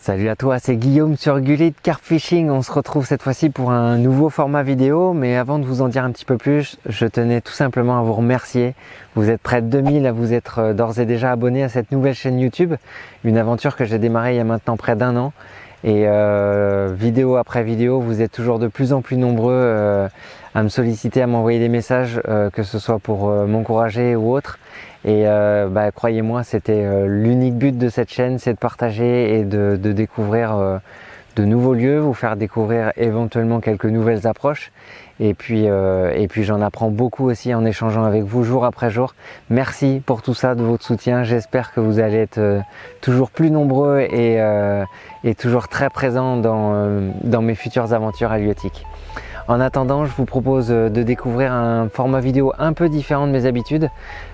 Salut à toi, c'est Guillaume sur Gullit Carp Fishing. On se retrouve cette fois-ci pour un nouveau format vidéo, mais avant de vous en dire un petit peu plus, je tenais tout simplement à vous remercier. Vous êtes près de 2000 à vous être d'ores et déjà abonnés à cette nouvelle chaîne YouTube, une aventure que j'ai démarrée il y a maintenant près d'1 an. Et vidéo après vidéo, vous êtes toujours de plus en plus nombreux à me solliciter, à m'envoyer des messages, que ce soit pour m'encourager ou autre. Et croyez-moi, c'était l'unique but de cette chaîne, c'est de partager et de découvrir de nouveaux lieux, vous faire découvrir éventuellement quelques nouvelles approches. Et puis j'en apprends beaucoup aussi en échangeant avec vous jour après jour. Merci pour tout ça, de votre soutien. J'espère que vous allez être toujours plus nombreux et toujours très présents dans mes futures aventures halieutiques. En attendant, je vous propose de découvrir un format vidéo un peu différent de mes habitudes.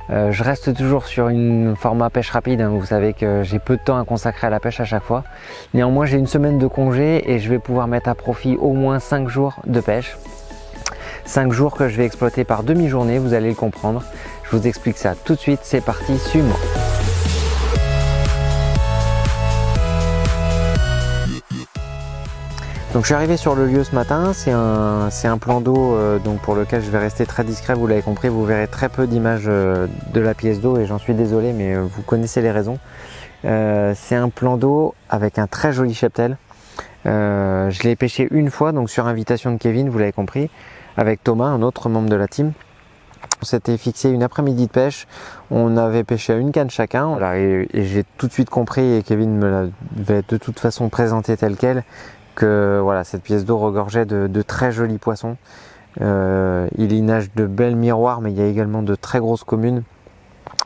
Je reste toujours sur un format pêche rapide, hein. Vous savez que j'ai peu de temps à consacrer à la pêche à chaque fois. Néanmoins, j'ai une semaine de congé et je vais pouvoir mettre à profit au moins 5 jours de pêche. 5 jours que je vais exploiter par demi-journée, vous allez le comprendre. Je vous explique ça tout de suite, c'est parti, suivez-moi. Donc je suis arrivé sur le lieu ce matin, c'est un plan d'eau donc pour lequel je vais rester très discret, vous l'avez compris, vous verrez très peu d'images de la pièce d'eau et j'en suis désolé mais vous connaissez les raisons. C'est un plan d'eau avec un très joli cheptel. Je l'ai pêché une fois, donc sur invitation de Kevin, vous l'avez compris, avec Thomas, un autre membre de la team. On s'était fixé une après-midi de pêche, on avait pêché à une canne chacun, voilà, et j'ai tout de suite compris, et Kevin me l'avait de toute façon présenté tel quel, que voilà, cette pièce d'eau regorgeait de très jolis poissons. Il y nage de belles miroirs, mais il y a également de très grosses communes.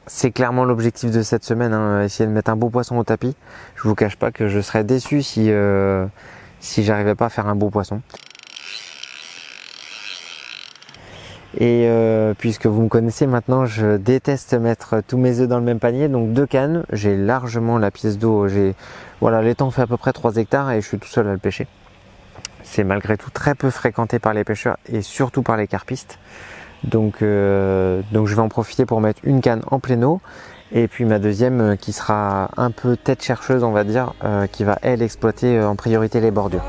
C'est clairement l'objectif de cette semaine, hein, essayer de mettre un beau poisson au tapis. Je vous cache pas que je serais déçu si j'arrivais pas à faire un beau poisson. Et puisque vous me connaissez maintenant, je déteste mettre tous mes œufs dans le même panier. Donc 2 cannes, j'ai largement la pièce d'eau. Voilà, l'étang fait à peu près 3 hectares et je suis tout seul à le pêcher. C'est malgré tout très peu fréquenté par les pêcheurs et surtout par les carpistes. Donc je vais en profiter pour mettre une canne en pleine eau. Et puis ma deuxième qui sera un peu tête chercheuse, on va dire, qui va elle exploiter en priorité les bordures.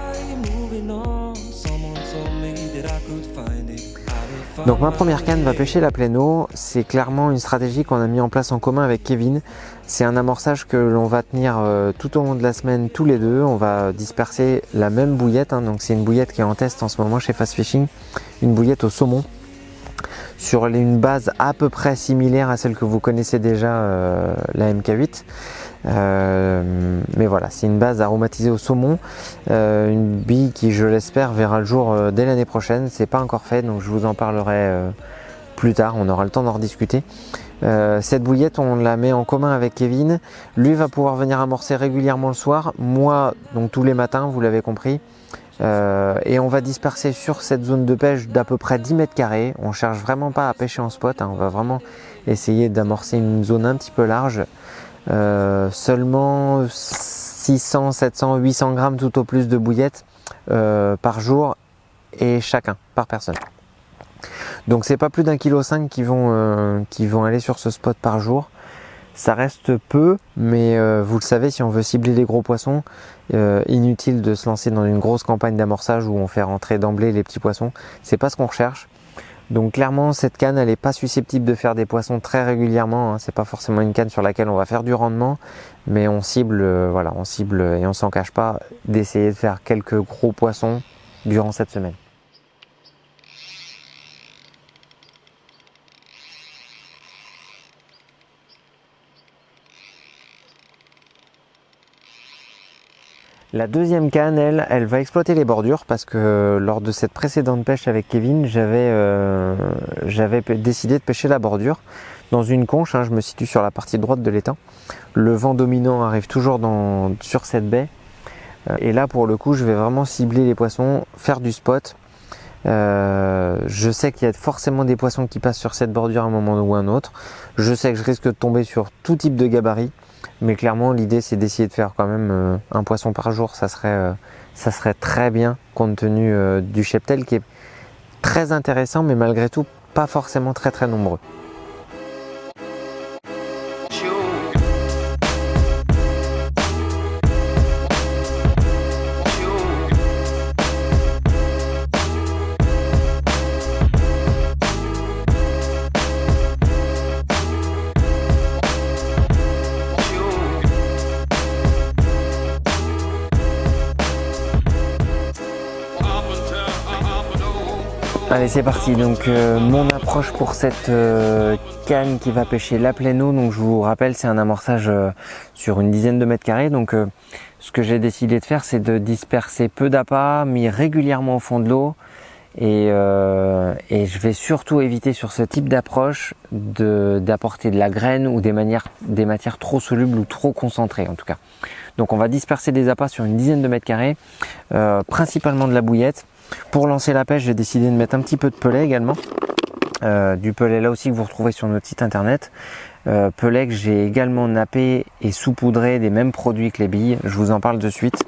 Donc ma première canne va pêcher la pleine eau, c'est clairement une stratégie qu'on a mis en place en commun avec Kevin. C'est un amorçage que l'on va tenir tout au long de la semaine tous les deux. On va disperser la même bouillette, hein. Donc c'est une bouillette qui est en test en ce moment chez Fast Fishing, une bouillette au saumon, sur une base à peu près similaire à celle que vous connaissez déjà, la MK8. Mais voilà, c'est une base aromatisée au saumon, une bille qui, je l'espère, verra le jour dès l'année prochaine. C'est pas encore fait, donc je vous en parlerai plus tard, on aura le temps d'en rediscuter. Cette bouillette, on la met en commun avec Kevin. Lui va pouvoir venir amorcer régulièrement le soir, moi donc tous les matins, vous l'avez compris. Et on va disperser sur cette zone de pêche d'à peu près 10 mètres carrés. On cherche vraiment pas à pêcher en spot, hein. On va vraiment essayer d'amorcer une zone un petit peu large. Seulement 600, 700, 800 grammes tout au plus de bouillettes par jour et chacun, par personne. Donc c'est pas plus d'1,5 kg qui vont aller sur ce spot par jour. Ça reste peu, mais vous le savez, si on veut cibler les gros poissons, inutile de se lancer dans une grosse campagne d'amorçage où on fait rentrer d'emblée les petits poissons. C'est pas ce qu'on recherche. Donc clairement, cette canne, elle n'est pas susceptible de faire des poissons très régulièrement, hein. C'est pas forcément une canne sur laquelle on va faire du rendement, mais on cible, voilà, on cible et on s'en cache pas d'essayer de faire quelques gros poissons durant cette semaine. La deuxième canne, elle va exploiter les bordures parce que lors de cette précédente pêche avec Kevin, j'avais décidé de pêcher la bordure dans une conche, hein. Je me situe sur la partie droite de l'étang. Le vent dominant arrive toujours sur cette baie. Et là, pour le coup, je vais vraiment cibler les poissons, faire du spot. Je sais qu'il y a forcément des poissons qui passent sur cette bordure à un moment ou un autre. Je sais que je risque de tomber sur tout type de gabarit. Mais clairement, l'idée, c'est d'essayer de faire quand même un poisson par jour. Ça serait très bien compte tenu du cheptel qui est très intéressant, mais malgré tout, pas forcément très très nombreux. Allez, c'est parti. Donc mon approche pour cette canne qui va pêcher la pleine eau, donc je vous rappelle, c'est un amorçage sur une dizaine de mètres carrés. Donc ce que j'ai décidé de faire, c'est de disperser peu d'appâts mis régulièrement au fond de l'eau, et je vais surtout éviter sur ce type d'approche d'apporter de la graine ou des matières trop solubles ou trop concentrées en tout cas. Donc on va disperser des appâts sur une dizaine de mètres carrés, principalement de la bouillette. Pour lancer la pêche, j'ai décidé de mettre un petit peu de pelet également. Du pelet là aussi que vous retrouvez sur notre site internet. Pelet que j'ai également nappé et saupoudré des mêmes produits que les billes. Je vous en parle de suite.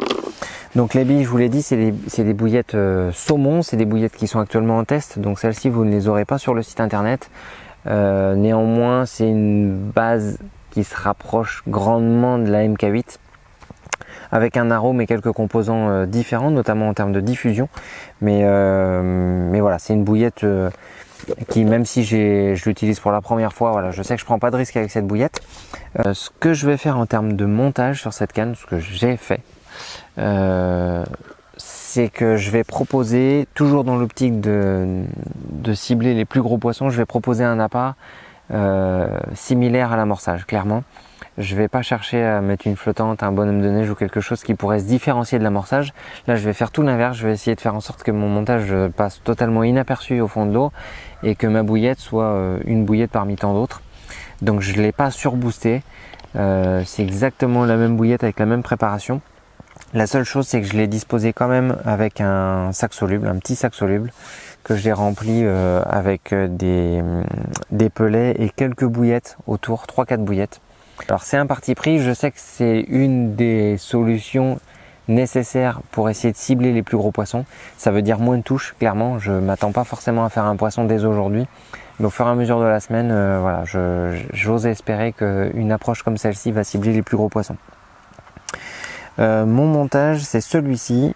Donc les billes, je vous l'ai dit, c'est des bouillettes saumon. C'est des bouillettes qui sont actuellement en test. Donc celles-ci, vous ne les aurez pas sur le site internet. Néanmoins, c'est une base qui se rapproche grandement de la MK8. Avec un arôme et quelques composants différents, notamment en termes de diffusion. Mais voilà, c'est une bouillette qui, même si je l'utilise pour la première fois, voilà, je sais que je prends pas de risque avec cette bouillette. Ce que je vais faire en termes de montage sur cette canne, ce que j'ai fait, c'est que je vais proposer, toujours dans l'optique de cibler les plus gros poissons, je vais proposer un appât similaire à l'amorçage, clairement. Je vais pas chercher à mettre une flottante, un bonhomme de neige ou quelque chose qui pourrait se différencier de l'amorçage. Là, je vais faire tout l'inverse. Je vais essayer de faire en sorte que mon montage passe totalement inaperçu au fond de l'eau et que ma bouillette soit une bouillette parmi tant d'autres. Donc, je ne l'ai pas surboosté. C'est exactement la même bouillette avec la même préparation. La seule chose, c'est que je l'ai disposé quand même avec un sac soluble, un petit sac soluble que j'ai rempli avec des pelets et quelques bouillettes autour, 3-4 bouillettes. Alors c'est un parti pris, je sais que c'est une des solutions nécessaires pour essayer de cibler les plus gros poissons. Ça veut dire moins de touches, clairement. Je m'attends pas forcément à faire un poisson dès aujourd'hui. Mais au fur et à mesure de la semaine, voilà, j'ose espérer qu'une approche comme celle-ci va cibler les plus gros poissons. Mon montage, c'est celui-ci,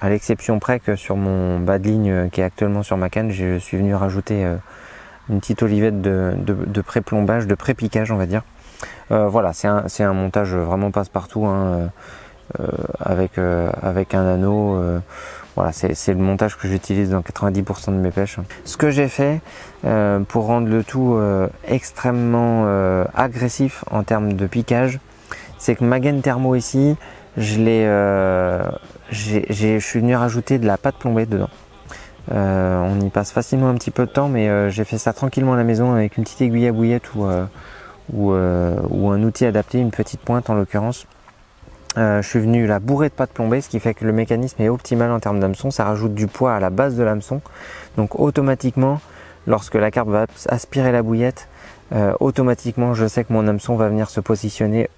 à l'exception près que sur mon bas de ligne qui est actuellement sur ma canne, je suis venu rajouter une petite olivette de pré-plombage, de pré-piquage on va dire. Voilà, c'est un montage vraiment passe-partout hein, avec un anneau. Voilà, c'est le montage que j'utilise dans 90% de mes pêches. Ce que j'ai fait pour rendre le tout extrêmement agressif en termes de piquage, c'est que ma gaine thermo ici, je suis venu rajouter de la pâte plombée dedans. On y passe facilement un petit peu de temps, mais j'ai fait ça tranquillement à la maison avec une petite aiguille à bouillette ou un outil adapté, une petite pointe en l'occurrence. Je suis venu la bourrer de pâte plombée, ce qui fait que le mécanisme est optimal en termes d'hameçon. Ça rajoute du poids à la base de l'hameçon. Donc automatiquement, lorsque la carpe va aspirer la bouillette, automatiquement je sais que mon hameçon va venir se positionner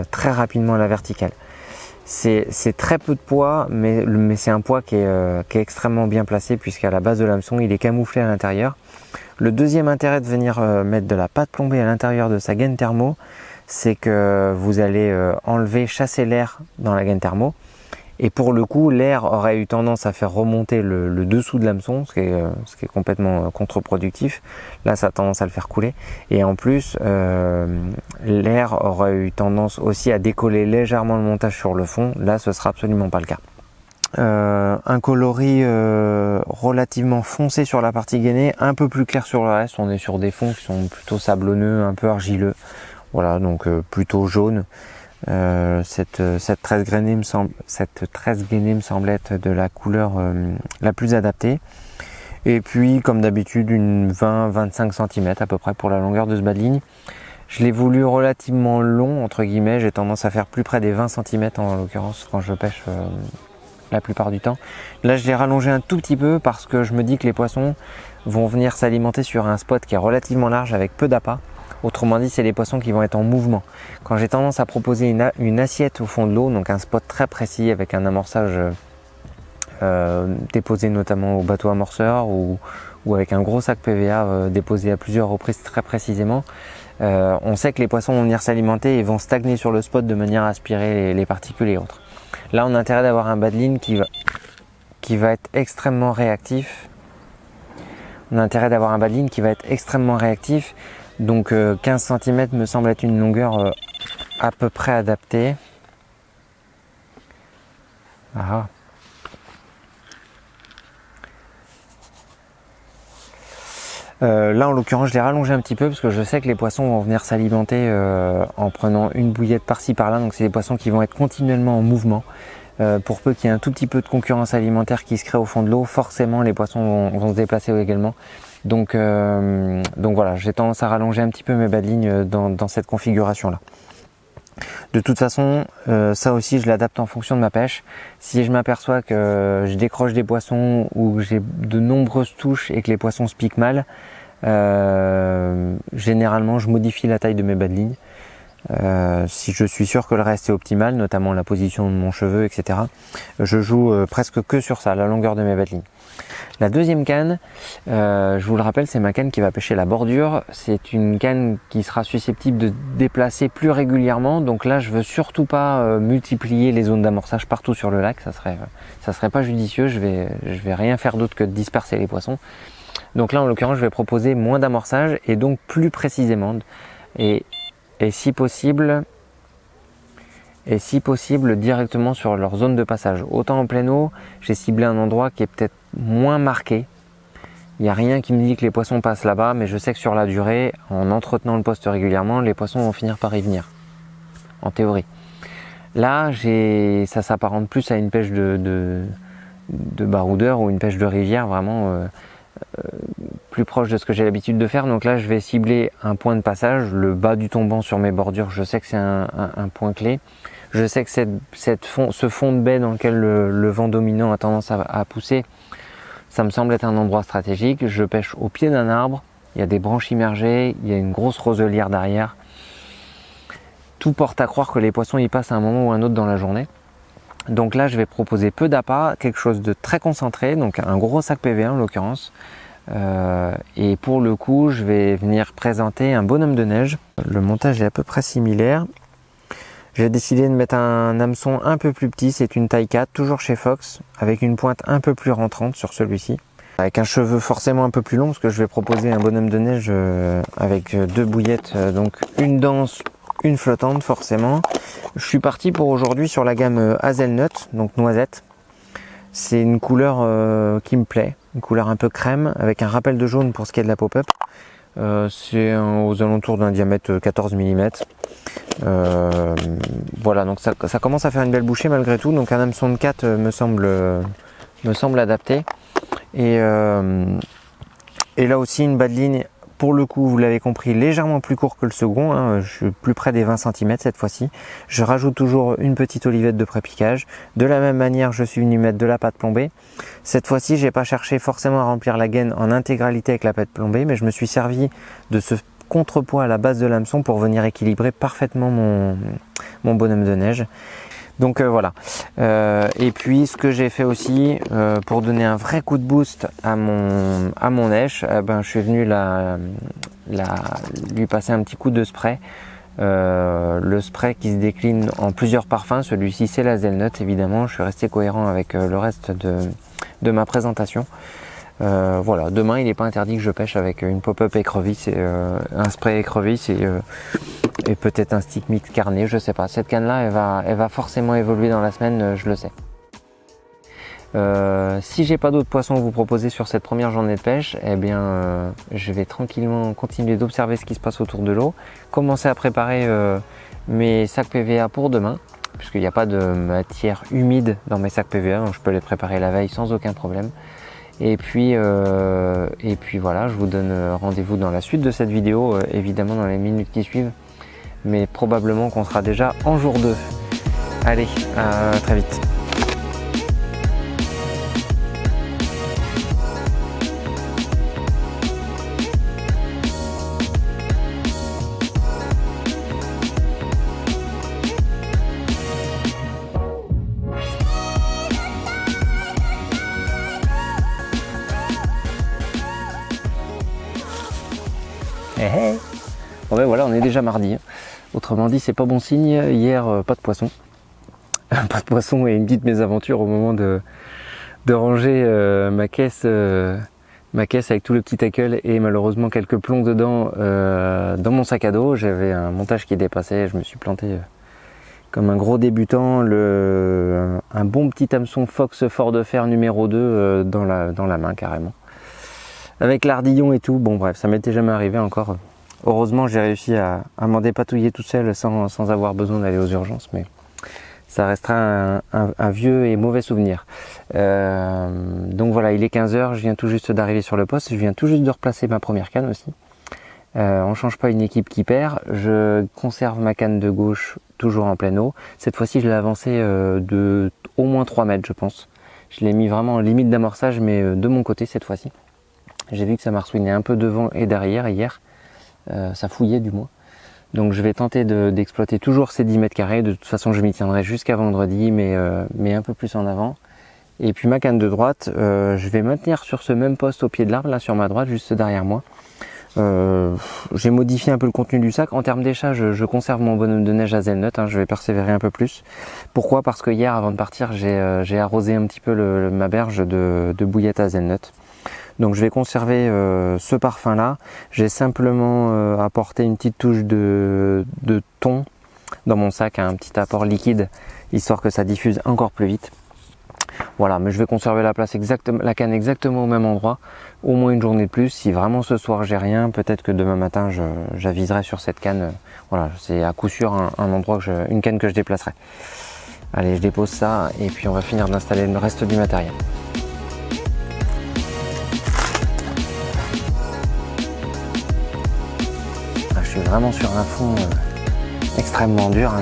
très rapidement à la verticale. C'est très peu de poids, mais c'est un poids qui est extrêmement bien placé, puisqu'à la base de l'hameçon il est camouflé à l'intérieur. Le deuxième intérêt de venir mettre de la pâte plombée à l'intérieur de sa gaine thermo, c'est que vous allez chasser l'air dans la gaine thermo. Et pour le coup, l'air aurait eu tendance à faire remonter le dessous de l'hameçon, ce qui est complètement contre-productif. Là, ça a tendance à le faire couler. Et en plus, l'air aurait eu tendance aussi à décoller légèrement le montage sur le fond. Là, ce sera absolument pas le cas. Un coloris relativement foncé sur la partie gainée, un peu plus clair sur le reste. On est sur des fonds qui sont plutôt sablonneux, un peu argileux. Voilà, donc plutôt jaune. Cette 13 gainée me semble être de la couleur la plus adaptée. Et puis, comme d'habitude, une 20-25 cm à peu près pour la longueur de ce bas de ligne. Je l'ai voulu relativement long, entre guillemets. J'ai tendance à faire plus près des 20 cm en l'occurrence quand je pêche la plupart du temps. Là, je l'ai rallongé un tout petit peu parce que je me dis que les poissons vont venir s'alimenter sur un spot qui est relativement large avec peu d'appât. Autrement dit, c'est les poissons qui vont être en mouvement. Quand j'ai tendance à proposer une assiette au fond de l'eau, donc un spot très précis avec un amorçage déposé notamment au bateau amorceur ou avec un gros sac PVA déposé à plusieurs reprises très précisément, on sait que les poissons vont venir s'alimenter et vont stagner sur le spot de manière à aspirer les particules et autres. Là, on a intérêt d'avoir un bas de ligne qui va être extrêmement réactif. Donc 15 cm me semble être une longueur à peu près adaptée. Là en l'occurrence je l'ai rallongé un petit peu parce que je sais que les poissons vont venir s'alimenter en prenant une bouillette par-ci par-là, donc c'est des poissons qui vont être continuellement en mouvement. Pour peu qu'il y ait un tout petit peu de concurrence alimentaire qui se crée au fond de l'eau, forcément les poissons vont se déplacer également. Donc voilà, j'ai tendance à rallonger un petit peu mes bas de ligne dans cette configuration là. De toute façon, ça aussi je l'adapte en fonction de ma pêche. Si je m'aperçois que je décroche des poissons ou que j'ai de nombreuses touches et que les poissons se piquent mal, généralement je modifie la taille de mes bas de ligne. Si je suis sûr que le reste est optimal, notamment la position de mon cheveu, etc. Je joue presque que sur ça, la longueur de mes bas de ligne. La deuxième canne, je vous le rappelle, c'est ma canne qui va pêcher la bordure. C'est une canne qui sera susceptible de déplacer plus régulièrement. Donc là, je veux surtout pas multiplier les zones d'amorçage partout sur le lac. Ça serait pas judicieux. Je vais rien faire d'autre que de disperser les poissons. Donc là, en l'occurrence, je vais proposer moins d'amorçage et donc plus précisément. Et si possible directement sur leur zone de passage. Autant en pleine eau, j'ai ciblé un endroit qui est peut-être moins marqué. Il n'y a rien qui me dit que les poissons passent là-bas, mais je sais que sur la durée, en entretenant le poste régulièrement, les poissons vont finir par y venir, en théorie. Là, ça s'apparente plus à une pêche de baroudeur ou une pêche de rivière, vraiment plus proche de ce que j'ai l'habitude de faire. Donc là, je vais cibler un point de passage, le bas du tombant sur mes bordures. Je sais que c'est un point clé. Je sais que ce fond de baie dans lequel le vent dominant a tendance à pousser, ça me semble être un endroit stratégique. Je pêche au pied d'un arbre, il y a des branches immergées, il y a une grosse roselière derrière. Tout porte à croire que les poissons y passent à un moment ou un autre dans la journée. Donc là, je vais proposer peu d'appât, quelque chose de très concentré, donc un gros sac PVA en l'occurrence. Et pour le coup, je vais venir présenter un bonhomme de neige. Le montage est à peu près similaire. J'ai décidé de mettre un hameçon un peu plus petit, c'est une taille 4, toujours chez Fox, avec une pointe un peu plus rentrante sur celui-ci. Avec un cheveu forcément un peu plus long, parce que je vais proposer un bonhomme de neige avec deux bouillettes, donc une dense, une flottante forcément. Je suis parti pour aujourd'hui sur la gamme Hazelnut, donc noisette. C'est une couleur qui me plaît, une couleur un peu crème, avec un rappel de jaune pour ce qui est de la pop-up. C'est aux alentours d'un diamètre 14 mm. Voilà, donc ça commence à faire une belle bouchée malgré tout. Donc un hameçon de 4 me semble adapté. Et là aussi une bas de ligne, pour le coup, vous l'avez compris, légèrement plus court que le second, hein. Je suis plus près des 20 cm cette fois-ci. Je rajoute toujours une petite olivette de pré-piquage. De la même manière, je suis venu mettre de la pâte plombée. Cette fois-ci, j'ai pas cherché forcément à remplir la gaine en intégralité avec la pâte plombée, mais je me suis servi de ce contrepoids à la base de l'hameçon pour venir équilibrer parfaitement mon bonhomme de neige. Donc voilà. Et puis ce que j'ai fait aussi pour donner un vrai coup de boost à mon neige, je suis venu lui passer un petit coup de spray. Le spray qui se décline en plusieurs parfums. Celui-ci c'est la Hazelnut évidemment. Je suis resté cohérent avec le reste de ma présentation. Voilà, demain il n'est pas interdit que je pêche avec une pop-up écrevisse et un spray écrevisse et peut-être un stick mix carné, je sais pas. Cette canne là elle va forcément évoluer dans la semaine, je le sais. Si j'ai pas d'autres poissons à vous proposer sur cette première journée de pêche, eh bien je vais tranquillement continuer d'observer ce qui se passe autour de l'eau, commencer à préparer mes sacs PVA pour demain, puisqu'il n'y a pas de matière humide dans mes sacs PVA, donc je peux les préparer la veille sans aucun problème. Et puis voilà, je vous donne rendez-vous dans la suite de cette vidéo, évidemment dans les minutes qui suivent, mais probablement qu'on sera déjà en jour 2. Allez, à très vite. Hey. Bon ben voilà, on est déjà mardi. Autrement dit, c'est pas bon signe. Hier, pas de poisson. Pas de poisson et une petite mésaventure au moment de ranger ma caisse avec tout le petit tackle et malheureusement quelques plombs dedans dans mon sac à dos. J'avais un montage qui dépassait, je me suis planté comme un gros débutant. Un bon petit hameçon Fox fort de fer numéro 2 dans la main carrément. avec l'ardillon et tout. Bon bref, ça m'était jamais arrivé encore. Heureusement, j'ai réussi à m'en dépatouiller tout seul sans avoir besoin d'aller aux urgences, mais ça restera un vieux et mauvais souvenir. Donc voilà, il est 15 h, je viens tout juste d'arriver sur le poste, je viens tout juste de replacer ma première canne aussi. On change pas une équipe qui perd, je conserve ma canne de gauche toujours en pleine eau. Cette fois-ci, je l'ai avancée de au moins 3 mètres, je pense. Je l'ai mis vraiment en limite d'amorçage, mais de mon côté cette fois-ci. J'ai vu que ça marsouinait un peu devant et derrière hier. Ça fouillait du moins. Donc je vais tenter d'exploiter toujours ces 10 mètres carrés. De toute façon, je m'y tiendrai jusqu'à vendredi, mais un peu plus en avant. Et puis ma canne de droite, je vais maintenir sur ce même poste au pied de l'arbre, là sur ma droite, juste derrière moi. J'ai modifié un peu le contenu du sac. En termes d'échat, je conserve mon bonhomme de neige hazelnut, hein, je vais persévérer un peu plus. Pourquoi? Parce que hier, avant de partir, j'ai arrosé un petit peu ma berge de bouillettes hazelnut. Donc je vais conserver ce parfum là. J'ai simplement apporté une petite touche de thon dans mon sac, un petit apport liquide, histoire que ça diffuse encore plus vite. Voilà, mais je vais conserver la canne exactement au même endroit, au moins une journée de plus. Si vraiment ce soir j'ai rien, peut-être que demain matin j'aviserai sur cette canne. Voilà, c'est à coup sûr un endroit une canne que je déplacerai. Allez, je dépose ça et puis on va finir d'installer le reste du matériel. Je suis vraiment sur un fond extrêmement dur, hein.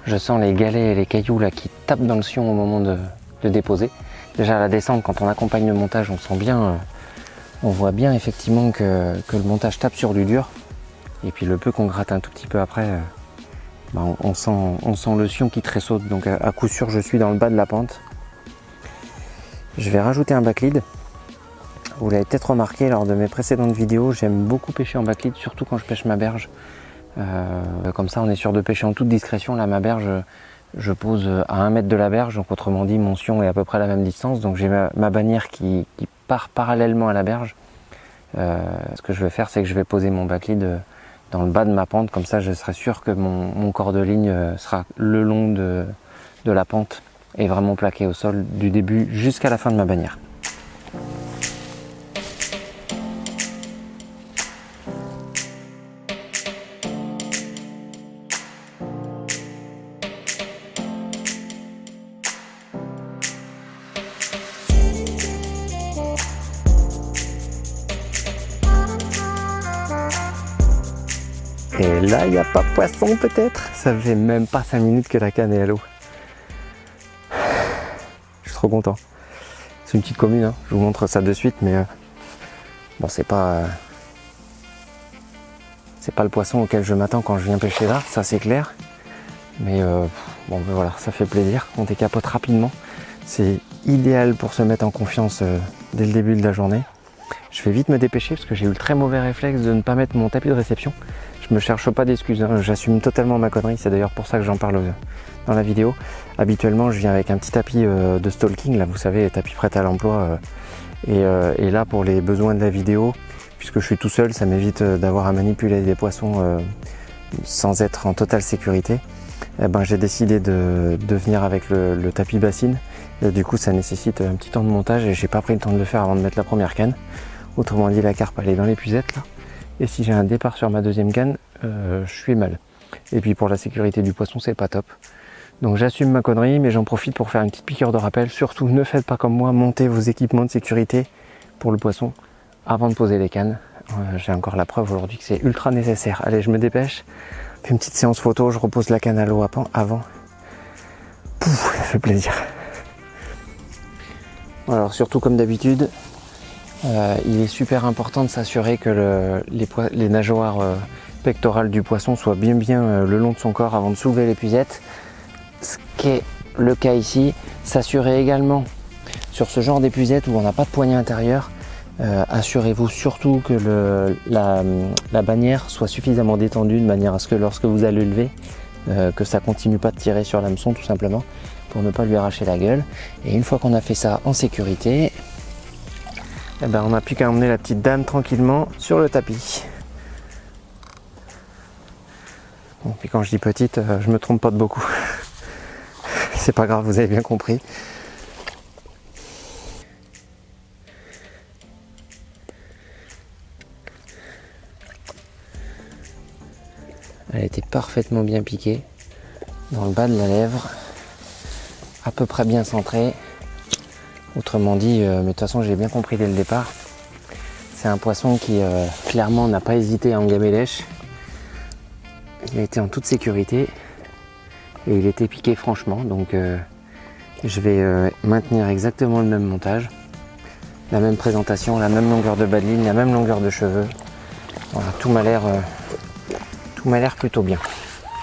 Je sens les galets et les cailloux là qui tapent dans le sion au moment de déposer. Déjà à la descente, quand on accompagne le montage, on voit bien effectivement que le montage tape sur du dur. Et puis le peu qu'on gratte un tout petit peu après, on sent le sion qui tressaute. Donc à coup sûr, je suis dans le bas de la pente. Je vais rajouter un backlead. Vous l'avez peut-être remarqué lors de mes précédentes vidéos, j'aime beaucoup pêcher en backlead, surtout quand je pêche ma berge. Comme ça on est sûr de pêcher en toute discrétion. Là ma berge, je pose à 1 mètre de la berge, donc autrement dit mon sion est à peu près à la même distance. Donc j'ai ma bannière qui part parallèlement à la berge. Ce que je vais faire, c'est que je vais poser mon backlead dans le bas de ma pente, comme ça je serai sûr que mon corps de ligne sera le long de la pente et vraiment plaqué au sol du début jusqu'à la fin de ma bannière. Et là, il n'y a pas de poisson peut-être. Ça fait même pas 5 minutes que la canne est à l'eau. Je suis trop content. C'est une petite commune, hein. Je vous montre ça de suite, mais bon, c'est pas le poisson auquel je m'attends quand je viens pêcher là, ça c'est clair. Mais bon, ben voilà, ça fait plaisir. On décapote rapidement. C'est idéal pour se mettre en confiance dès le début de la journée. Je vais vite me dépêcher parce que j'ai eu le très mauvais réflexe de ne pas mettre mon tapis de réception. Je me cherche pas d'excuses, hein. J'assume totalement ma connerie, c'est d'ailleurs pour ça que j'en parle dans la vidéo. Habituellement je viens avec un petit tapis de stalking, là vous savez, tapis prêt à l'emploi. Et là pour les besoins de la vidéo, puisque je suis tout seul, ça m'évite d'avoir à manipuler des poissons sans être en totale sécurité. Eh ben, j'ai décidé de venir avec le tapis bassine. Et du coup ça nécessite un petit temps de montage et j'ai pas pris le temps de le faire avant de mettre la première canne. Autrement dit, la carpe elle est dans l'épuisette là. Et si j'ai un départ sur ma deuxième canne, je suis mal. Et puis pour la sécurité du poisson, c'est pas top. Donc j'assume ma connerie, mais j'en profite pour faire une petite piqûre de rappel. Surtout, ne faites pas comme moi, montez vos équipements de sécurité pour le poisson avant de poser les cannes. J'ai encore la preuve aujourd'hui que c'est ultra nécessaire. Allez, je me dépêche. Fais une petite séance photo, je repose la canne à l'eau avant. Pouf, ça fait plaisir. Alors surtout comme d'habitude, il est super important de s'assurer que les nageoires pectorales du poisson soient bien le long de son corps avant de soulever l'épuisette. Ce qui est le cas ici. S'assurer également sur ce genre d'épuisette où on n'a pas de poignée intérieure, assurez-vous surtout que la bannière soit suffisamment détendue de manière à ce que lorsque vous allez lever, que ça continue pas de tirer sur l'hameçon tout simplement pour ne pas lui arracher la gueule. Et une fois qu'on a fait ça en sécurité, eh ben on n'a plus qu'à emmener la petite dame tranquillement sur le tapis. Bon, puis quand je dis petite, je me trompe pas de beaucoup. C'est pas grave, vous avez bien compris. Elle était parfaitement bien piquée dans le bas de la lèvre, à peu près bien centrée. Autrement dit, mais de toute façon j'ai bien compris dès le départ, c'est un poisson qui clairement n'a pas hésité à engamer lèche. Il a été en toute sécurité et il était piqué franchement, donc je vais maintenir exactement le même montage, la même présentation, la même longueur de bas de ligne, la même longueur de cheveux. Voilà, tout m'a l'air plutôt bien.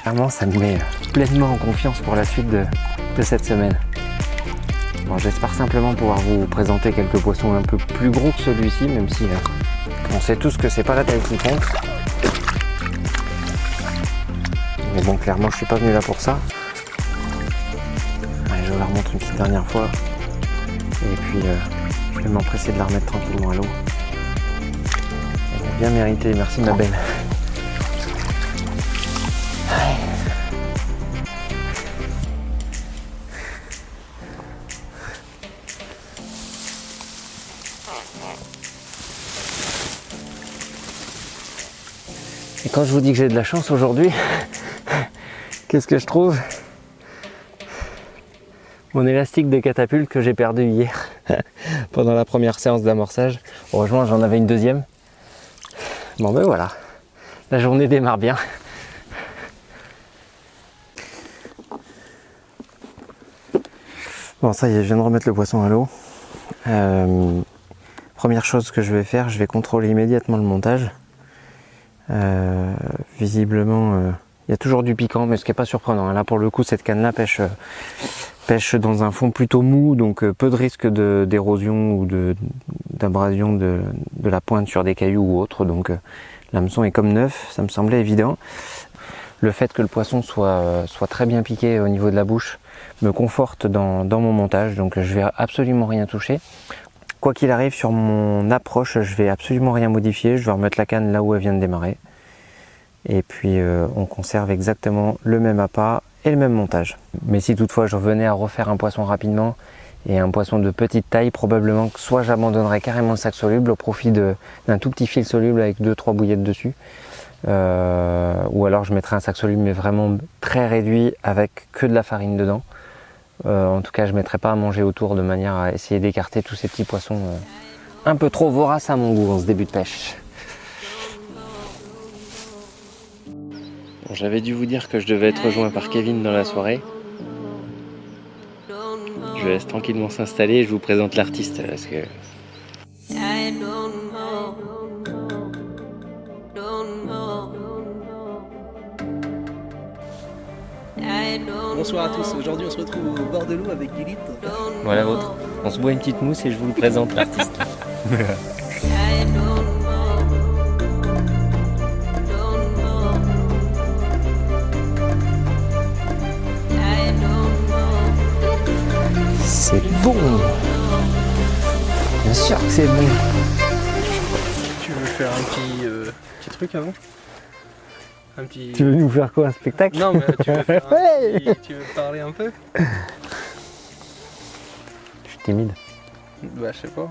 Clairement, ça me met pleinement en confiance pour la suite de cette semaine. Bon, j'espère simplement pouvoir vous présenter quelques poissons un peu plus gros que celui-ci, même si on sait tous que c'est pas la taille qui compte. Mais bon, clairement, je suis pas venu là pour ça. Allez, je vous la remontre une petite dernière fois. Et puis, je vais m'empresser de la remettre tranquillement à l'eau. Elle a bien mérité, merci ma belle. Et quand je vous dis que j'ai de la chance aujourd'hui, qu'est-ce que je trouve? Mon élastique de catapulte que j'ai perdu hier pendant la première séance d'amorçage. Heureusement, j'en avais une deuxième. Bon ben voilà, la journée démarre bien. Bon, ça y est, je viens de remettre le poisson à l'eau. Première chose que je vais faire, je vais contrôler immédiatement le montage. Visiblement, il y a toujours du piquant, mais ce qui n'est pas surprenant. Là, pour le coup, cette canne-là pêche dans un fond plutôt mou, donc peu de risque d'érosion ou d'abrasion de la pointe sur des cailloux ou autre. Donc l'hameçon est comme neuf, ça me semblait évident. Le fait que le poisson soit très bien piqué au niveau de la bouche me conforte dans mon montage, donc je vais absolument rien toucher. Quoi qu'il arrive sur mon approche, je vais absolument rien modifier, je vais remettre la canne là où elle vient de démarrer. Et puis on conserve exactement le même appât et le même montage. Mais si toutefois je revenais à refaire un poisson rapidement et un poisson de petite taille, probablement que soit j'abandonnerais carrément le sac soluble au profit d'un tout petit fil soluble avec 2-3 bouillettes dessus. Ou alors je mettrais un sac soluble mais vraiment très réduit avec que de la farine dedans. En tout cas je ne mettrai pas à manger autour de manière à essayer d'écarter tous ces petits poissons un peu trop voraces à mon goût en ce début de pêche. Bon, j'avais dû vous dire que je devais être rejoint par Kevin dans la soirée. Je laisse tranquillement s'installer et je vous présente l'artiste parce que... Bonsoir à tous, aujourd'hui on se retrouve au bord de l'eau avec Lilith. Voilà l'autre. On se boit une petite mousse et je vous le présente l'artiste. C'est bon. Bien sûr que c'est bon. Tu veux faire un petit truc avant? Un petit... Tu veux nous faire quoi, un spectacle? Non mais tu veux faire un petit... Tu veux parler un peu? Je suis timide. Bah je sais pas.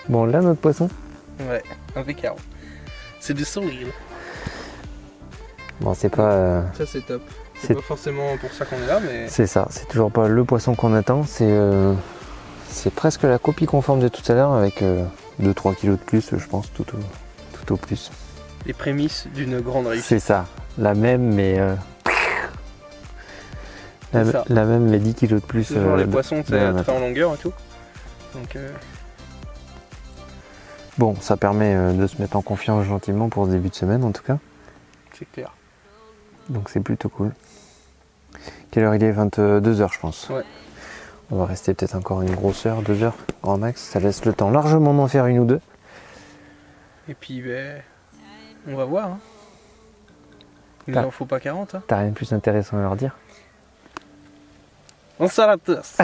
Bon là notre poisson. Ouais, impeccable. C'est du solide. Bon c'est pas... Ça c'est top. C'est pas forcément pour ça qu'on est là mais... C'est ça, c'est toujours pas le poisson qu'on attend, c'est presque la copie conforme de tout à l'heure avec 2-3 kilos de plus je pense, tout au plus. Les prémices d'une grande réussite. C'est ça, la même mais... la même mais 10 kilos de plus. Genre les poissons très en longueur et tout. Donc, bon, ça permet de se mettre en confiance gentiment pour ce début de semaine en tout cas. C'est clair. Donc c'est plutôt cool. Quelle heure il est? 22h je pense. Ouais. On va rester peut-être encore une grosse heure, 2 heures, grand max. Ça laisse le temps largement d'en faire une ou deux. Et puis ben, on va voir. Hein. Il n'en faut pas 40. Hein. T'as rien de plus intéressant à leur dire? Bonsoir à tous.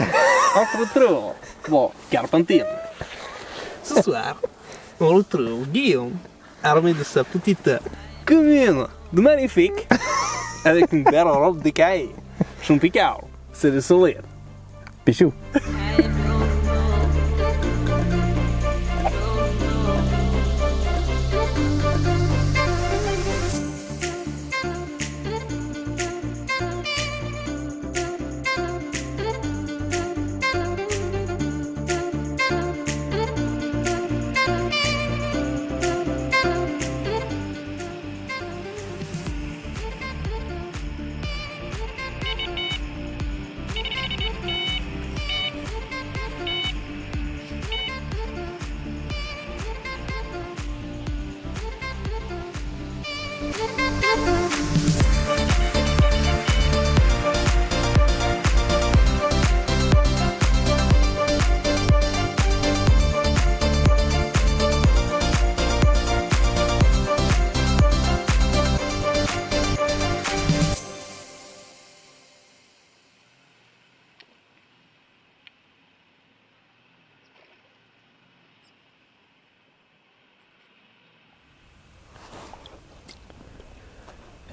On se retrouve. Bon, Carpentine. Ce soir, on retrouve Guillaume, armé de sa petite commune de magnifique, avec une belle robe d'écaille. Son picard, c'est le soleil. Pichou.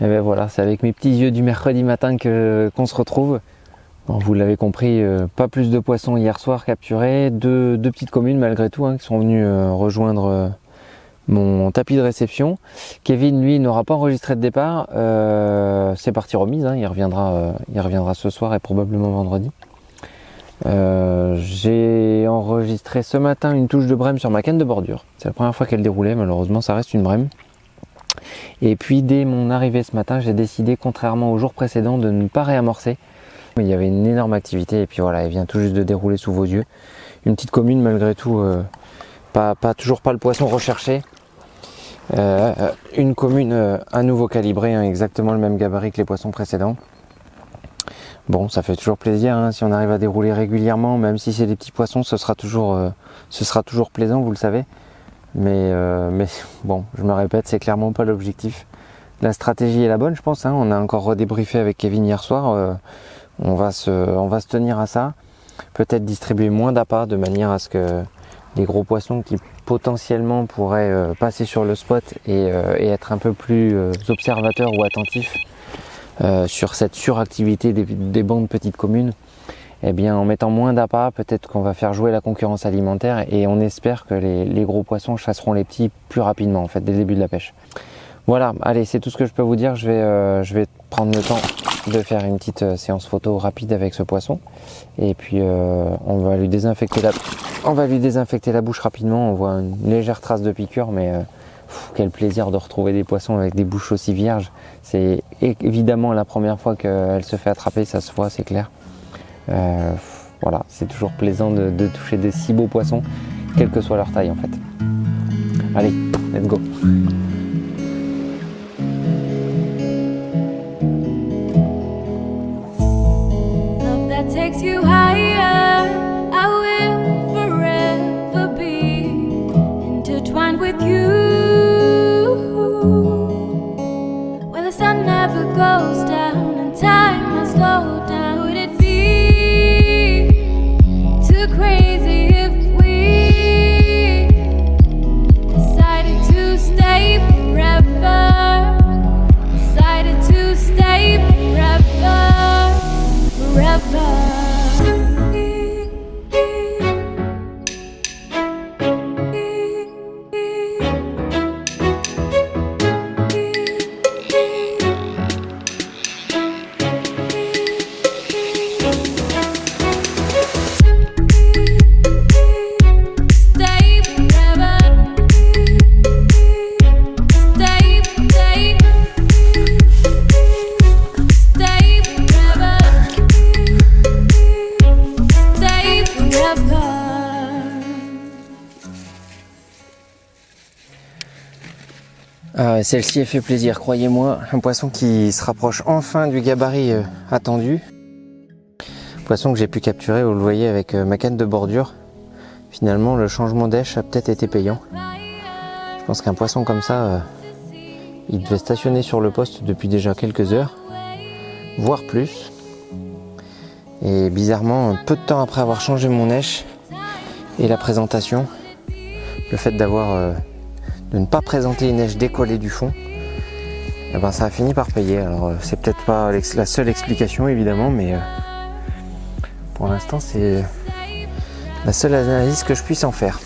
Et ben voilà, c'est avec mes petits yeux du mercredi matin qu'on se retrouve. Bon, vous l'avez compris, pas plus de poissons hier soir capturés, deux petites communes malgré tout, hein, qui sont venues rejoindre mon tapis de réception. Kevin, lui, n'aura pas enregistré de départ, c'est parti remise, hein, il reviendra ce soir et probablement vendredi. J'ai enregistré ce matin une touche de brème sur ma canne de bordure. C'est la première fois qu'elle déroulait, malheureusement ça reste une brème. Et puis dès mon arrivée ce matin, j'ai décidé, contrairement au jour précédent, de ne pas réamorcer. Mais il y avait une énorme activité et puis voilà, elle vient tout juste de dérouler sous vos yeux. Une petite commune malgré tout, toujours pas le poisson recherché. Une commune à nouveau calibrée, hein, exactement le même gabarit que les poissons précédents. Bon, ça fait toujours plaisir, hein, si on arrive à dérouler régulièrement, même si c'est des petits poissons, ce sera toujours plaisant, vous le savez. Mais bon, je me répète, c'est clairement pas l'objectif. La stratégie est la bonne, je pense, hein. On a encore redébriefé avec Kevin hier soir. On va se tenir à ça. Peut-être distribuer moins d'appâts de manière à ce que les gros poissons qui potentiellement pourraient passer sur le spot et être un peu plus observateurs ou attentifs sur cette suractivité des bancs de petites communes, eh bien en mettant moins d'appâts, peut-être qu'on va faire jouer la concurrence alimentaire et on espère que les gros poissons chasseront les petits plus rapidement en fait dès le début de la pêche. Voilà, allez, c'est tout ce que je peux vous dire. Je vais prendre le temps de faire une petite séance photo rapide avec ce poisson et puis on va lui désinfecter la bouche rapidement. On voit une légère trace de piqûre, mais quel plaisir de retrouver des poissons avec des bouches aussi vierges. C'est évidemment la première fois qu'elle se fait attraper, ça se voit, c'est clair. Voilà, c'est toujours plaisant de toucher des si beaux poissons, quelle que soit leur taille en fait. Allez, let's go. Takes you higher, I will forever be intertwined with you. Where the sun never goes down and time has slowed down. Would it be too crazy if we decided to stay forever? Decided to stay forever, forever. Celle-ci fait plaisir, croyez-moi. Un poisson qui se rapproche enfin du gabarit attendu. Poisson que j'ai pu capturer, vous le voyez, avec ma canne de bordure. Finalement, le changement d'èche a peut-être été payant. Je pense qu'un poisson comme ça, il devait stationner sur le poste depuis déjà quelques heures, voire plus. Et bizarrement, peu de temps après avoir changé mon èche et la présentation, le fait de ne pas présenter une èche décollée du fond, eh ben ça a fini par payer. Alors c'est peut-être pas la seule explication évidemment, mais pour l'instant c'est la seule analyse que je puisse en faire.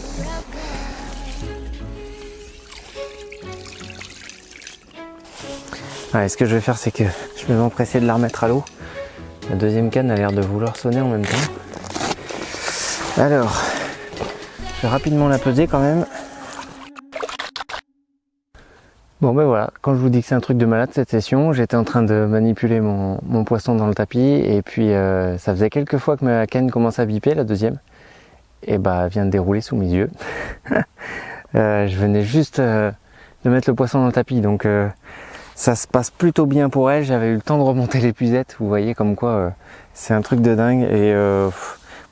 Ouais, ce que je vais faire, c'est que je vais m'empresser de la remettre à l'eau. La deuxième canne a l'air de vouloir sonner en même temps. Alors, je vais rapidement la peser quand même. Bon ben voilà, quand je vous dis que c'est un truc de malade cette session, j'étais en train de manipuler mon poisson dans le tapis et puis ça faisait quelques fois que ma canne commençait à biper, la deuxième, et bah elle vient de dérouler sous mes yeux. Je venais juste de mettre le poisson dans le tapis, donc ça se passe plutôt bien pour elle. J'avais eu le temps de remonter l'épuisette, vous voyez comme quoi c'est un truc de dingue. Et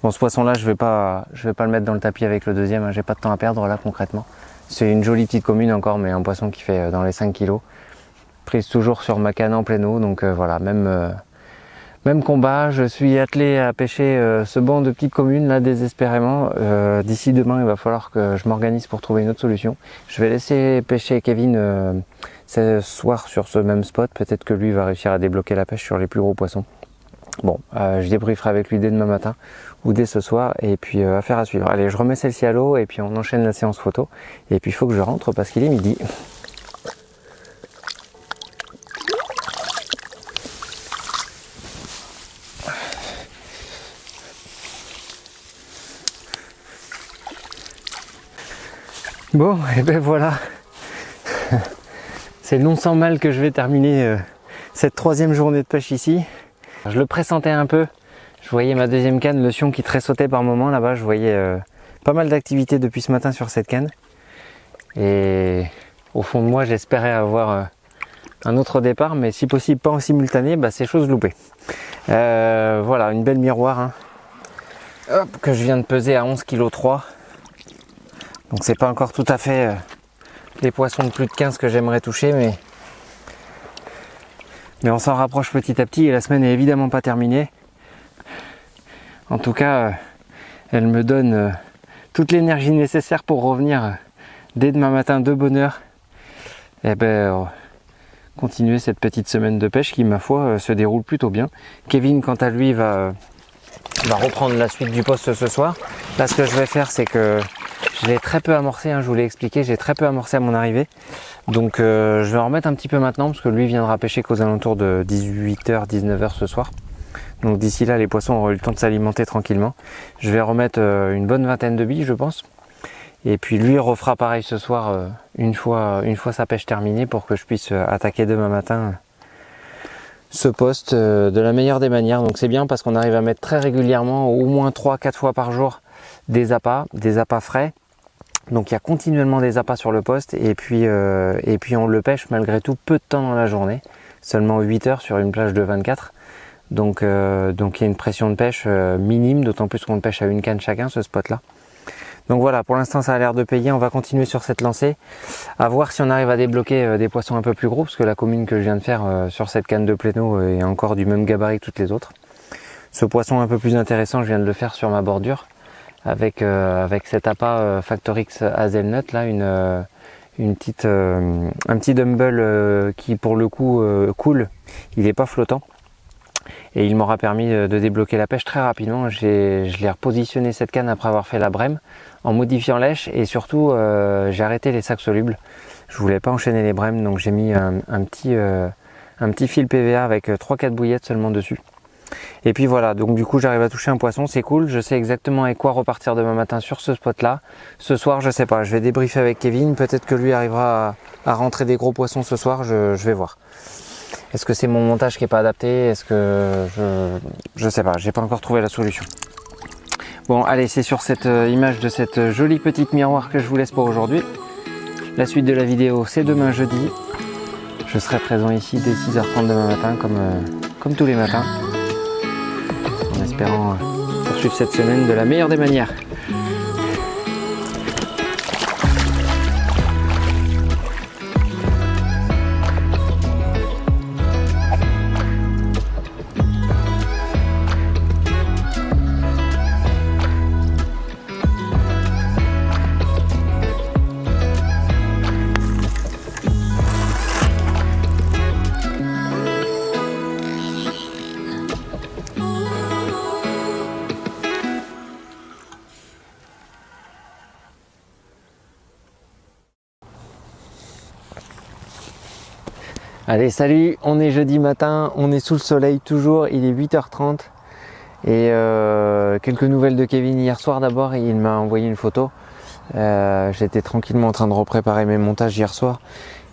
bon, ce poisson là je vais pas le mettre dans le tapis avec le deuxième, hein, j'ai pas de temps à perdre là concrètement. C'est une jolie petite commune encore, mais un poisson qui fait dans les 5 kilos. Prise toujours sur ma canne en pleine eau, donc voilà, même combat. Je suis attelé à pêcher ce banc de petites communes là désespérément. D'ici demain, il va falloir que je m'organise pour trouver une autre solution. Je vais laisser pêcher Kevin ce soir sur ce même spot. Peut-être que lui va réussir à débloquer la pêche sur les plus gros poissons. Bon, je débrieferai avec lui dès demain matin ou dès ce soir, et puis affaire à suivre. Allez, je remets celle-ci à l'eau et puis on enchaîne la séance photo. Et puis il faut que je rentre parce qu'il est midi. Bon, et ben voilà, c'est non sans mal que je vais terminer cette 3e journée de pêche ici. Je le pressentais un peu, je voyais ma 2e canne, le sion qui tressautait par moment là-bas, je voyais pas mal d'activité depuis ce matin sur cette canne. Et au fond de moi, j'espérais avoir un autre départ, mais si possible pas en simultané, bah, c'est chose loupée. Voilà, une belle miroir hein. Hop, que je viens de peser à 11,3 kg. Donc c'est pas encore tout à fait les poissons de plus de 15 que j'aimerais toucher, mais on s'en rapproche petit à petit et la semaine est évidemment pas terminée. En tout cas, elle me donne toute l'énergie nécessaire pour revenir dès demain matin de bonne heure. Et ben, continuer cette petite semaine de pêche qui, ma foi, se déroule plutôt bien. Kevin, quant à lui, va reprendre la suite du poste ce soir. Là, ce que je vais faire, c'est que je l'ai très peu amorcé, hein, je vous l'ai expliqué, j'ai très peu amorcé à mon arrivée. Donc je vais en remettre un petit peu maintenant parce que lui viendra pêcher qu'aux alentours de 18h, 19h ce soir. Donc d'ici là, les poissons auront eu le temps de s'alimenter tranquillement. Je vais remettre une bonne vingtaine de billes, je pense. Et puis lui refera pareil ce soir une fois sa pêche terminée pour que je puisse attaquer demain matin ce poste de la meilleure des manières. Donc c'est bien parce qu'on arrive à mettre très régulièrement, au moins 3-4 fois par jour, des appâts frais. Donc il y a continuellement des appâts sur le poste et puis on le pêche malgré tout peu de temps dans la journée, seulement 8 heures sur une plage de 24. Donc il y a une pression de pêche minime, d'autant plus qu'on le pêche à une canne chacun ce spot là. Donc voilà, pour l'instant ça a l'air de payer, on va continuer sur cette lancée, à voir si on arrive à débloquer des poissons un peu plus gros, parce que la commune que je viens de faire sur cette canne de pléno est encore du même gabarit que toutes les autres. Ce poisson un peu plus intéressant, je viens de le faire sur ma bordure, avec cet appât Factorix Hazelnut là, un petit dumbbell qui pour le coup coule, il n'est pas flottant et il m'aura permis de débloquer la pêche très rapidement. Je l'ai repositionné cette canne après avoir fait la brème en modifiant lèche et surtout j'ai arrêté les sacs solubles, je voulais pas enchaîner les brèmes, donc j'ai mis un petit fil PVA avec 3-4 bouillettes seulement dessus. Et puis voilà, donc du coup j'arrive à toucher un poisson, c'est cool, je sais exactement avec quoi repartir demain matin sur ce spot là. Ce soir je sais pas, je vais débriefer avec Kevin, peut-être que lui arrivera à rentrer des gros poissons ce soir, je vais voir. Est-ce que c'est mon montage qui est pas adapté? Est-ce que je sais pas, j'ai pas encore trouvé la solution. Bon allez, c'est sur cette image de cette jolie petite miroir que je vous laisse pour aujourd'hui. La suite de la vidéo c'est demain jeudi. Je serai présent ici dès 6h30 demain matin comme tous les matins, en espérant poursuivre cette semaine de la meilleure des manières. Allez, salut, on est jeudi matin, on est sous le soleil toujours, il est 8h30 et quelques nouvelles de Kevin hier soir d'abord, il m'a envoyé une photo. J'étais tranquillement en train de repréparer mes montages hier soir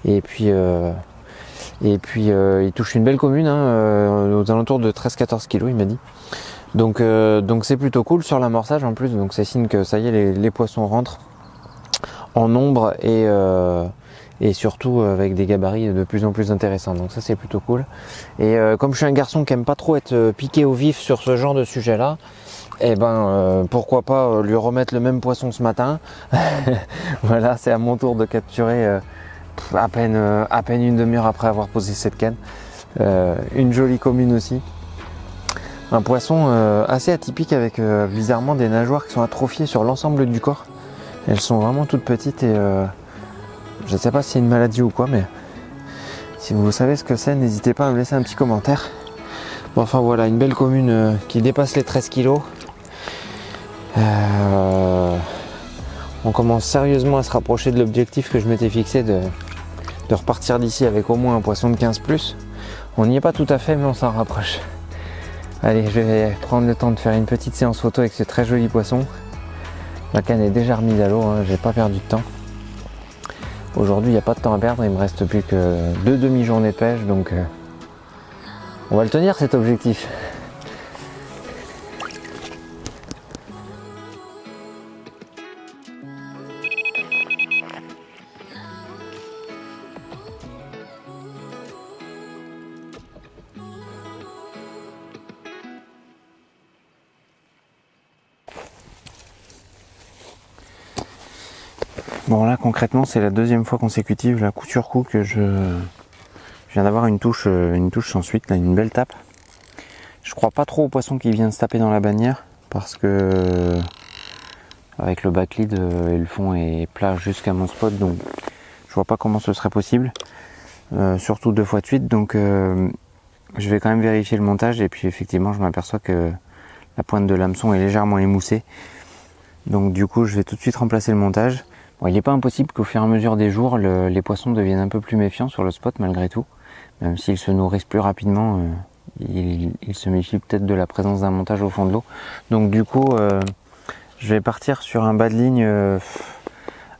et puis il touche une belle commune, hein, aux alentours de 13-14 kg il m'a dit. Donc c'est plutôt cool sur l'amorçage en plus, donc c'est signe que ça y est, les poissons rentrent en nombre et surtout avec des gabarits de plus en plus intéressants, donc ça c'est plutôt cool. Et comme je suis un garçon qui aime pas trop être piqué au vif sur ce genre de sujet là, et pourquoi pas lui remettre le même poisson ce matin. Voilà, c'est à mon tour de capturer à peine une demi-heure après avoir posé cette canne, une jolie commune aussi, un poisson assez atypique avec bizarrement des nageoires qui sont atrophiées sur l'ensemble du corps. Elles sont vraiment toutes petites et je sais pas si c'est une maladie ou quoi, mais Si vous savez ce que c'est, n'hésitez pas à me laisser un petit commentaire. Bon, enfin voilà, une belle commune qui dépasse les 13 kilos. On commence sérieusement à se rapprocher de l'objectif que je m'étais fixé de repartir d'ici avec au moins un poisson de 15 plus. On n'y est pas tout à fait, mais on s'en rapproche. Allez, je vais prendre le temps de faire une petite séance photo avec ce très joli poisson. Ma canne est déjà remise à l'eau, hein, j'ai pas perdu de temps. Aujourd'hui, il n'y a pas de temps à perdre, il me reste plus que 2 demi-journées de pêche, donc on va le tenir cet objectif. Bon là concrètement c'est la deuxième fois consécutive, là, coup sur coup, que je viens d'avoir une touche sans suite, là, une belle tape. Je crois pas trop au poisson qui vient se taper dans la bannière parce que avec le backlead et le fond est plat jusqu'à mon spot, donc je vois pas comment ce serait possible, surtout 2 fois de suite, donc je vais quand même vérifier le montage et puis effectivement je m'aperçois que la pointe de l'hameçon est légèrement émoussée, donc du coup je vais tout de suite remplacer le montage. Bon, il n'est pas impossible qu'au fur et à mesure des jours, les poissons deviennent un peu plus méfiants sur le spot malgré tout. Même s'ils se nourrissent plus rapidement, ils se méfient peut-être de la présence d'un montage au fond de l'eau. Donc du coup, je vais partir sur un bas de ligne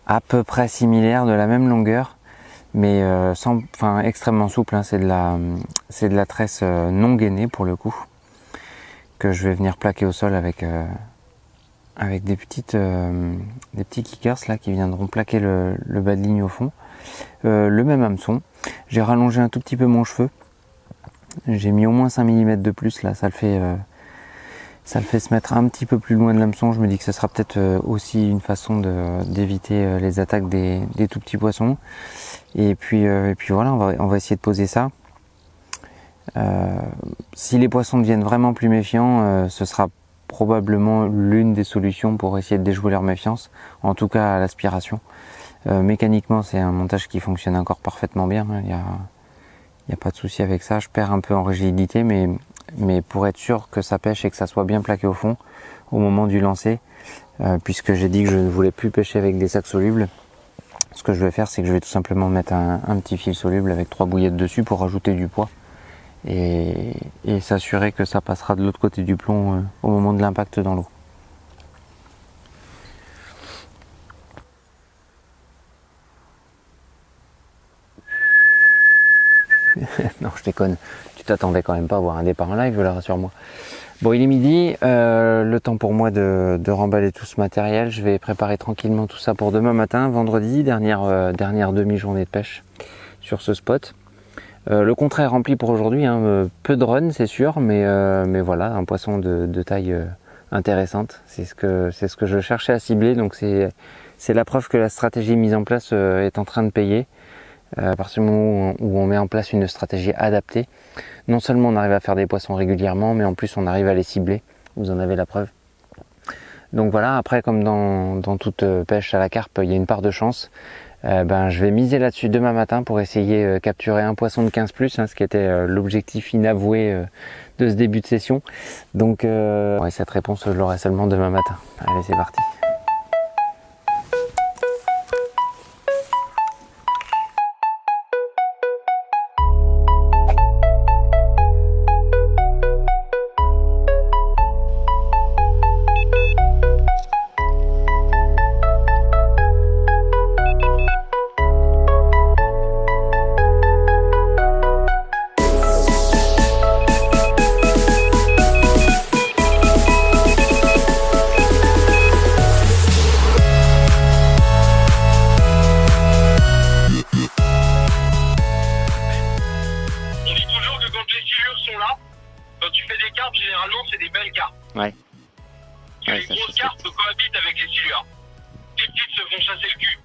à peu près similaire, de la même longueur, mais extrêmement souple, hein. C'est de la tresse non gainée pour le coup, que je vais venir plaquer au sol avec des petits kickers là qui viendront plaquer le bas de ligne au fond. Le même hameçon. J'ai rallongé un tout petit peu mon cheveu. J'ai mis au moins 5 mm de plus là, ça le fait se mettre un petit peu plus loin de l'hameçon. Je me dis que ce sera peut-être aussi une façon d'éviter les attaques des tout petits poissons. Et puis voilà, on va essayer de poser ça. Si les poissons deviennent vraiment plus méfiants, ce sera probablement l'une des solutions pour essayer de déjouer leur méfiance, en tout cas à l'aspiration. Mécaniquement, c'est un montage qui fonctionne encore parfaitement bien, hein. Il y a pas de souci avec ça. Je perds un peu en rigidité, mais pour être sûr que ça pêche et que ça soit bien plaqué au fond au moment du lancer, puisque j'ai dit que je ne voulais plus pêcher avec des sacs solubles, ce que je vais faire, c'est que je vais tout simplement mettre un petit fil soluble avec 3 bouillettes dessus pour rajouter du poids et s'assurer que ça passera de l'autre côté du plomb au moment de l'impact dans l'eau. Non, je déconne, tu t'attendais quand même pas à voir un départ en live là, rassure-moi. Bon, il est midi, le temps pour moi de remballer tout ce matériel. Je vais préparer tranquillement tout ça pour demain matin, vendredi, dernière demi-journée de pêche sur ce spot. Le contrat est rempli pour aujourd'hui, hein. Peu de run c'est sûr, mais voilà, un poisson de taille intéressante. C'est ce que je cherchais à cibler, donc c'est la preuve que la stratégie mise en place est en train de payer. À partir du moment où on met en place une stratégie adaptée, non seulement on arrive à faire des poissons régulièrement, mais en plus on arrive à les cibler. Vous en avez la preuve. Donc voilà, après comme dans toute pêche à la carpe, il y a une part de chance. Je vais miser là-dessus demain matin pour essayer capturer un poisson de 15 plus, hein, ce qui était l'objectif inavoué de ce début de session. Donc cette réponse je l'aurai seulement demain matin. Allez, c'est parti. Généralement, c'est des belles carpes. Ouais. Les grosses carpes cohabitent avec les silures. Les petites se font chasser le cul.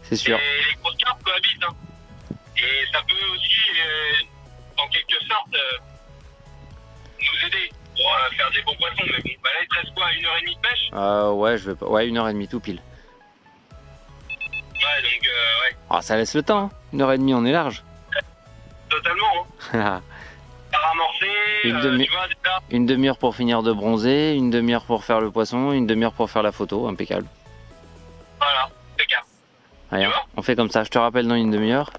C'est sûr. Et les grosses carpes cohabitent. Hein. Et ça peut aussi, en quelque sorte, nous aider pour faire des bons poissons. Mais bon, là, il te reste quoi, 1h30 de pêche? Ouais, 1h30 tout pile. Ouais, donc, ouais, Ah, ça laisse le temps, hein. 1h30, on est large. totalement. Hein. Pas ramorcé, Une tu vois, déjà. Une demi-heure pour finir de bronzer, une demi-heure pour faire le poisson, une demi-heure pour faire la photo, impeccable. Voilà, impeccable. Allez, on fait comme ça, je te rappelle dans une demi-heure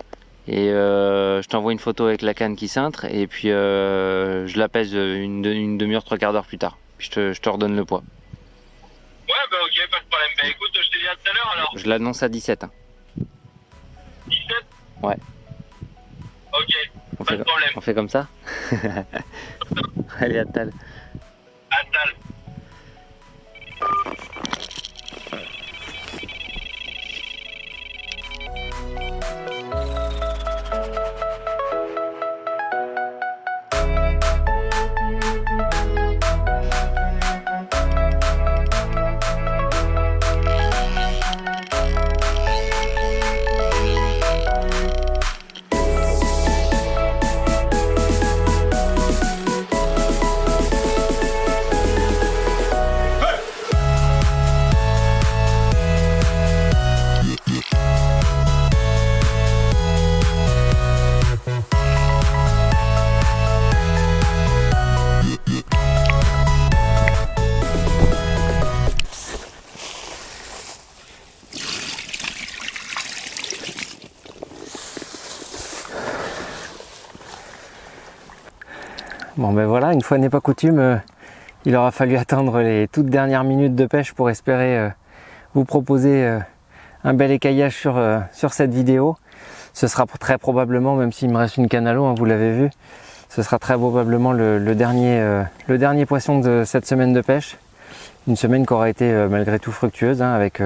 et je t'envoie une photo avec la canne qui cintre et puis je la pèse une demi-heure, 3/4 d'heure plus tard. Puis je te redonne le poids. Ouais, bah ok, pas de problème. Bah écoute, je te dis à tout à l'heure alors. Je l'annonce à 17. Hein. 17. Ouais. Ok, pas de problème. On fait comme ça. Allez, à tout à l'heure. À tout à l'heure. Bon ben voilà, une fois n'est pas coutume, il aura fallu attendre les toutes dernières minutes de pêche pour espérer vous proposer un bel écaillage sur cette vidéo. Ce sera très probablement, même s'il me reste une canne à l'eau, hein, vous l'avez vu, ce sera très probablement le dernier poisson de cette semaine de pêche. Une semaine qui aura été malgré tout fructueuse, hein, avec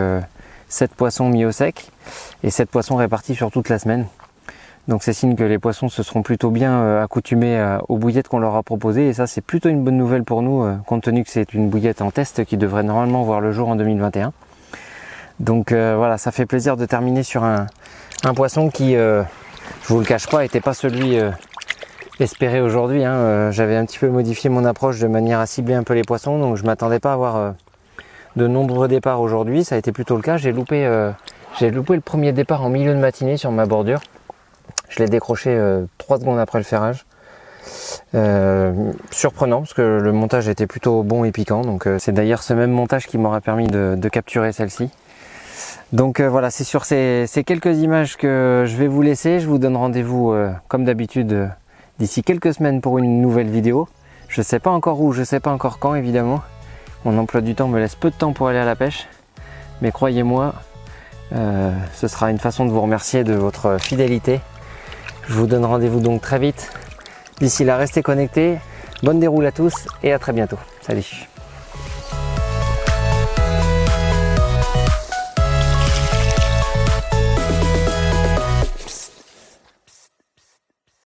7 poissons mis au sec et 7 poissons répartis sur toute la semaine. Donc c'est signe que les poissons se seront plutôt bien accoutumés aux bouillettes qu'on leur a proposées et ça c'est plutôt une bonne nouvelle pour nous compte tenu que c'est une bouillette en test qui devrait normalement voir le jour en 2021. Donc voilà, ça fait plaisir de terminer sur un poisson qui, je vous le cache pas, n'était pas celui espéré aujourd'hui. Hein. J'avais un petit peu modifié mon approche de manière à cibler un peu les poissons, donc je m'attendais pas à avoir de nombreux départs aujourd'hui. Ça a été plutôt le cas. J'ai loupé le premier départ en milieu de matinée sur ma bordure. Je l'ai décroché 3 secondes après le ferrage. Surprenant parce que le montage était plutôt bon et piquant. Donc c'est d'ailleurs ce même montage qui m'aura permis de capturer celle-ci. Donc voilà, c'est sur ces quelques images que je vais vous laisser. Je vous donne rendez-vous comme d'habitude d'ici quelques semaines pour une nouvelle vidéo. Je sais pas encore où, je sais pas encore quand évidemment. Mon emploi du temps me laisse peu de temps pour aller à la pêche. Mais croyez-moi, ce sera une façon de vous remercier de votre fidélité. Je vous donne rendez-vous donc très vite. D'ici là, restez connectés. Bonne déroule à tous et à très bientôt. Salut!